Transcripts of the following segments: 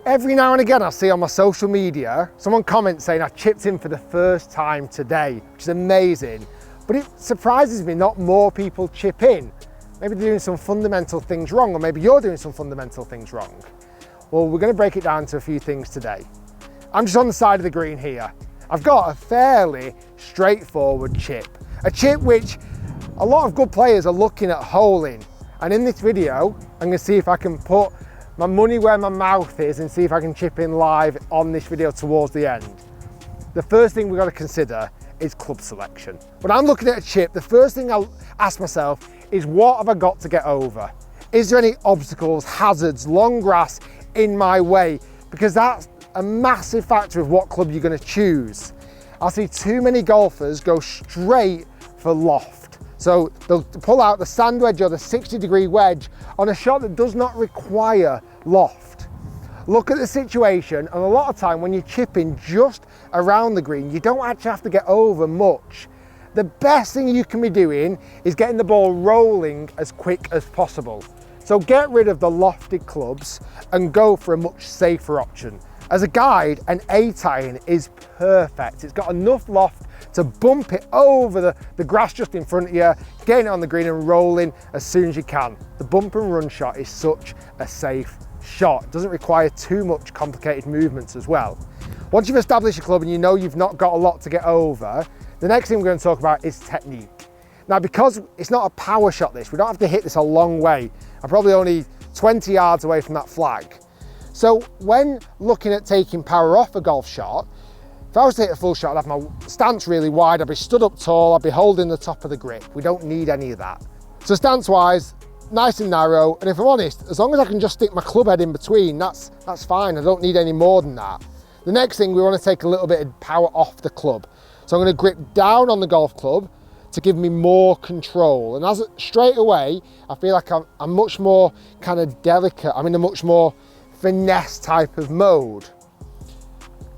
Every now and again I see on my social media, someone comments saying I chipped in for the first time today, which is amazing. But it surprises me not more people chip in. Maybe they're doing some fundamental things wrong, or maybe you're doing some fundamental things wrong. Well, we're going to break it down to a few things today. I'm just on the side of the green here. I've got a fairly straightforward chip. A chip which a lot of good players are looking at holing. And in this video, I'm going to see if I can put my money where my mouth is and see if I can chip in live on this video towards the end. The first thing we've got to consider is club selection. When I'm looking at a chip, the first thing I'll ask myself is, what have I got to get over? Is there any obstacles, hazards, long grass in my way? Because that's a massive factor of what club you're going to choose. I see too many golfers go straight for loft. So they'll pull out the sand wedge or the 60-degree wedge on a shot that does not require loft. Look at the situation, and a lot of time when you're chipping just around the green, you don't actually have to get over much. The best thing you can be doing is getting the ball rolling as quick as possible. So get rid of the lofted clubs and go for a much safer option. As a guide, an 8-iron is perfect. It's got enough loft to bump it over the grass just in front of you, getting it on the green and rolling as soon as you can. The bump and run shot is such a safe shot. It doesn't require too much complicated movements as well. Once you've established your club and you know you've not got a lot to get over, the next thing we're going to talk about is technique. Now, because it's not a power shot this, we don't have to hit this a long way. I'm probably only 20 yards away from that flag. So when looking at taking power off a golf shot, if I was to hit a full shot, I'd have my stance really wide, I'd be stood up tall, I'd be holding the top of the grip. We don't need any of that. So stance-wise, nice and narrow, and if I'm honest, as long as I can just stick my club head in between, that's fine. I don't need any more than that. The next thing, we want to take a little bit of power off the club. So I'm going to grip down on the golf club to give me more control. And as straight away, I feel like I'm much more kind of delicate. I'm in a much more finesse type of mode.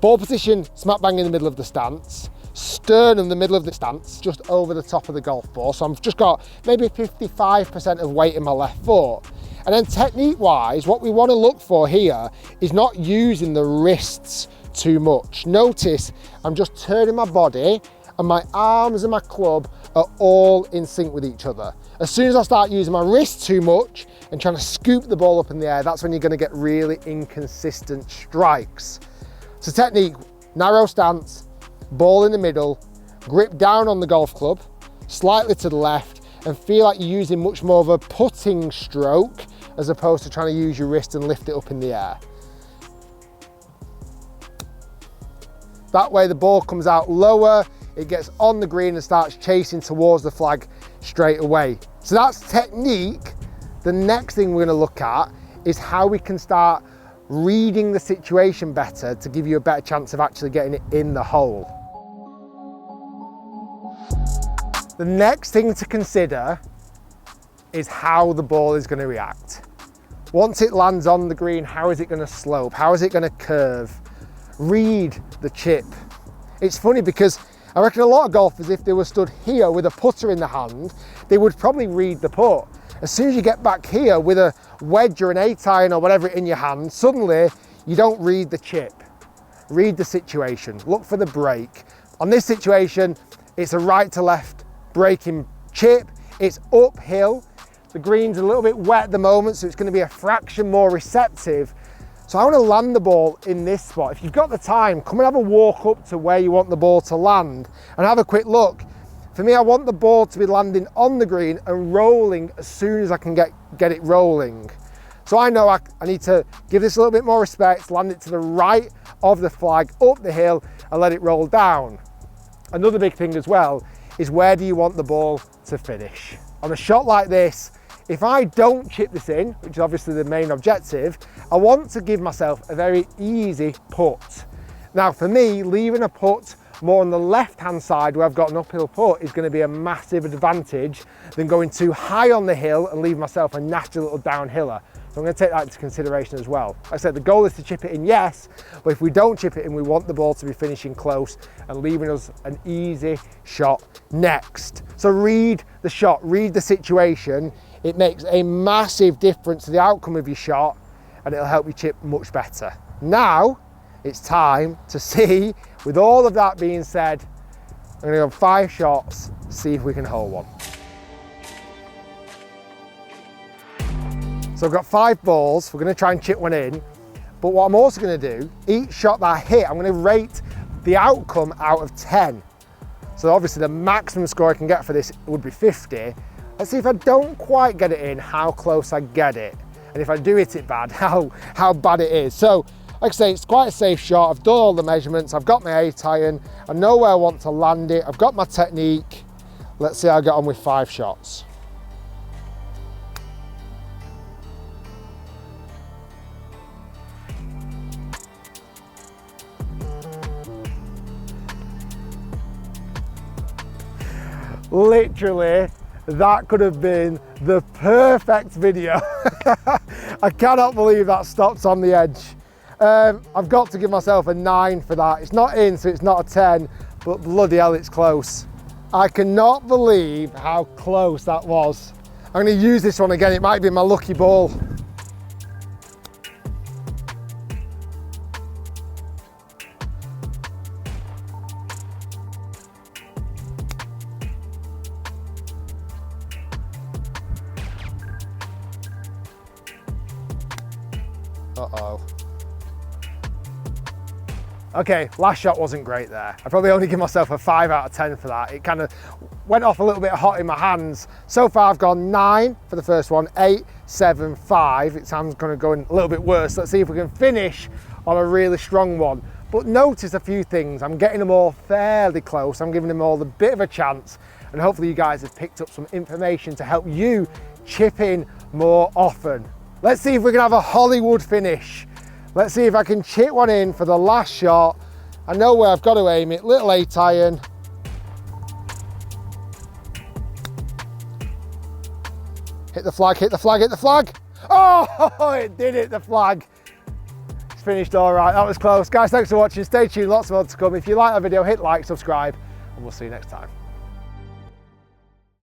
Ball position smack bang in the middle of the stance, sternum the middle of the stance, just over the top of the golf ball. So I've just got maybe 55% of weight in my left foot. And then technique wise, what we want to look for here is not using the wrists too much. Notice I'm just turning my body and my arms and my club are all in sync with each other. As soon as I start using my wrists too much and trying to scoop the ball up in the air, that's when you're going to get really inconsistent strikes. So technique, narrow stance, ball in the middle, grip down on the golf club, slightly to the left, and feel like you're using much more of a putting stroke as opposed to trying to use your wrist and lift it up in the air. That way the ball comes out lower, it gets on the green and starts chasing towards the flag straight away. So that's technique. The next thing we're going to look at is how we can start reading the situation better to give you a better chance of actually getting it in the hole. The next thing to consider is how the ball is going to react. Once it lands on the green, how is it going to slope? How is it going to curve? Read the chip. It's funny because I reckon a lot of golfers, if they were stood here with a putter in the hand, they would probably read the putt. As soon as you get back here with a wedge or an 8-iron or whatever in your hand, suddenly you don't read the chip. Read the situation, look for the break. On this situation, it's a right to left breaking chip, it's uphill, the green's a little bit wet at the moment, so it's going to be a fraction more receptive. So I want to land the ball in this spot. If you've got the time, come and have a walk up to where you want the ball to land and have a quick look. For me, I want the ball to be landing on the green and rolling as soon as I can get it rolling. So I know I need to give this a little bit more respect, land it to the right of the flag, up the hill, and let it roll down. Another big thing as well is, where do you want the ball to finish? On a shot like this, if I don't chip this in, which is obviously the main objective, I want to give myself a very easy putt. Now for me, leaving a putt more on the left-hand side where I've got an uphill putt is going to be a massive advantage than going too high on the hill and leave myself a nasty little downhiller. So I'm going to take that into consideration as well. Like I said, the goal is to chip it in, yes, but if we don't chip it in, we want the ball to be finishing close and leaving us an easy shot next. So read the shot, read the situation. It makes a massive difference to the outcome of your shot, and it'll help you chip much better. Now, it's time to see, with all of that being said, I'm gonna go 5 shots, see if we can hold one. So I've got 5 balls, we're gonna try and chip one in, but what I'm also gonna do, each shot that I hit, I'm gonna rate the outcome out of 10. So obviously the maximum score I can get for this would be 50. Let's see if I don't quite get it in, how close I get it. And if I do hit it bad, how bad it is. So, like I say, it's quite a safe shot. I've done all the measurements. I've got my 8 iron. I know where I want to land it. I've got my technique. Let's see how I get on with 5 shots. Literally, that could have been the perfect video. I cannot believe that stopped on the edge. I've got to give myself a 9 for that. It's not in, so it's not a 10, but bloody hell, it's close. I cannot believe how close that was. I'm going to use this one again. It might be my lucky ball. Uh-oh. Okay, last shot wasn't great there. I probably only give myself a 5 out of 10 for that. It kind of went off a little bit hot in my hands. So far I've gone 9 for the first one, 8, 7, 5. It sounds going to go in a little bit worse. Let's see if we can finish on a really strong one. But notice a few things. I'm getting them all fairly close. I'm giving them all a bit of a chance. And hopefully you guys have picked up some information to help you chip in more often. Let's see if we can have a Hollywood finish. Let's see if I can chip one in for the last shot. I know where I've got to aim it, little 8 iron. Hit the flag, hit the flag, hit the flag. Oh, it did hit the flag. It's finished all right, that was close. Guys, thanks for watching. Stay tuned, lots more to come. If you like the video, hit like, subscribe, and we'll see you next time.